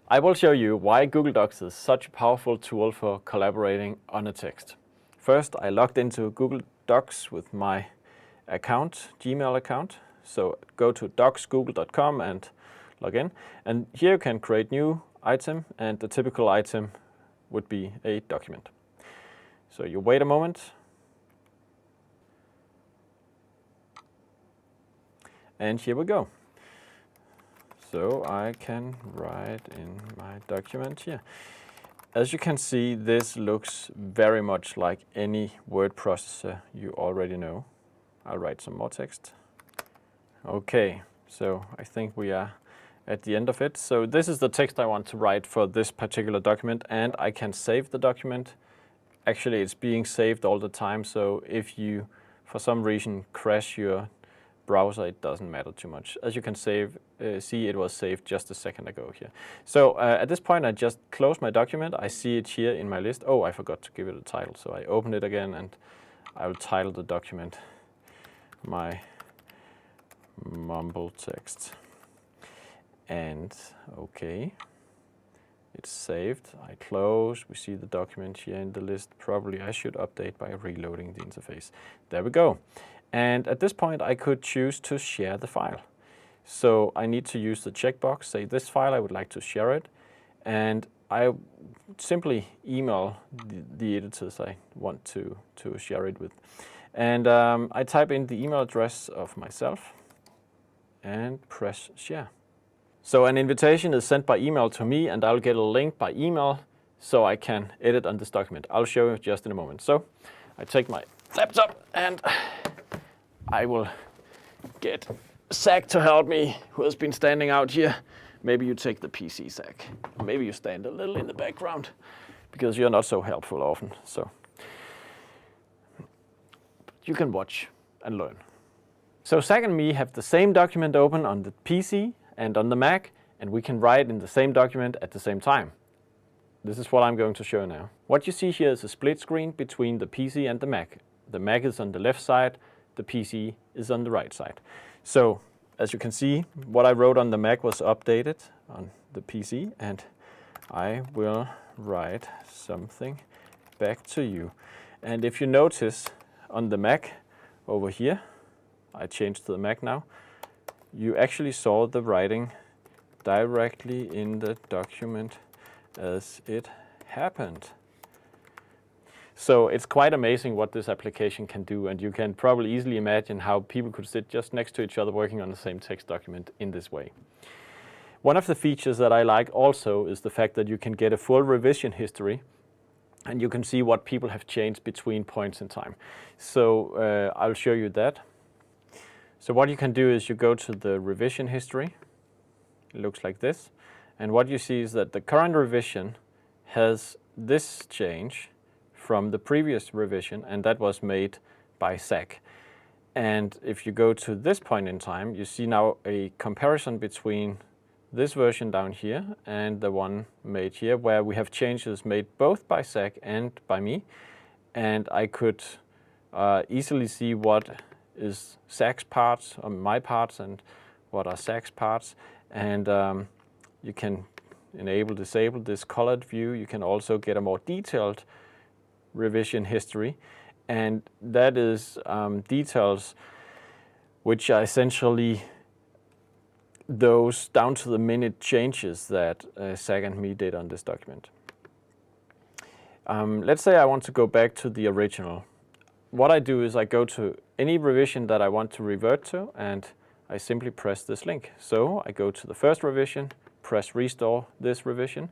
I will show you why Google Docs is such a powerful tool for collaborating on a text. First, I logged into Google Docs with my account, Gmail account. So go to docsgoogle.com and log in. And here you can create new item, and the typical item would be a document. So you wait a moment. And here we go. So I can write in my document here. As you can see, this looks very much like any word processor you already know. I'll write some more text. Okay, so I think we are at the end of it. So this is the text I want to write for this particular document, and I can save the document. Actually, it's being saved all the time, so if you, for some reason, crash your browser, it doesn't matter too much. As you can see, it was saved just a second ago here. So at this point, I just close my document. I see it here in my list. Oh, I forgot to give it a title. So I open it again, and I will title the document my mumble text. And okay, it's saved. I close. We see the document here in the list. Probably I should update by reloading the interface. There we go. And at this point, I could choose to share the file. So I need to use the checkbox, say this file, I would like to share it. And I simply email the editors I want to share it with. And I type in the email address of myself and press share. So an invitation is sent by email to me, and I'll get a link by email so I can edit on this document. I'll show you just in a moment. So I take my laptop and I will get Zach to help me, who has been standing out here. Maybe you take the PC, Zach. Maybe you stand a little in the background because you're not so helpful often. So you can watch and learn. So Zach and me have the same document open on the PC and on the Mac, and we can write in the same document at the same time. This is what I'm going to show now. What you see here is a split screen between the PC and the Mac. The Mac is on the left side, the PC is on the right side. So as you can see, what I wrote on the Mac was updated on the PC, and I will write something back to you. And if you notice on the Mac over here, I changed to the Mac now, you actually saw the writing directly in the document as it happened. So it's quite amazing what this application can do, and you can probably easily imagine how people could sit just next to each other working on the same text document in this way. One of the features that I like also is the fact that you can get a full revision history, and you can see what people have changed between points in time. So I'll show you that. So what you can do is you go to the revision history. It looks like this. And what you see is that the current revision has this change from the previous revision, and that was made by Zach. And if you go to this point in time, you see now a comparison between this version down here and the one made here, where we have changes made both by Zach and by me. And I could easily see what is Zach's parts, or my parts, and what are Zach's parts. And you can disable this colored view. You can also get a more detailed revision history, and that is details which are essentially those down to the minute changes that Zach and me did on this document. Let's say I want to go back to the original. What I do is I go to any revision that I want to revert to, and I simply press this link. So I go to the first revision, press restore this revision,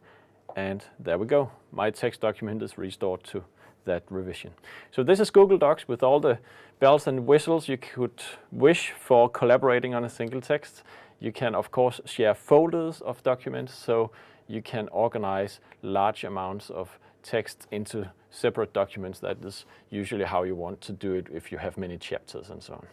and there we go. My text document is restored to that revision. So this is Google Docs with all the bells and whistles you could wish for collaborating on a single text. You can of course share folders of documents, so you can organize large amounts of text into separate documents. That is usually how you want to do it if you have many chapters and so on.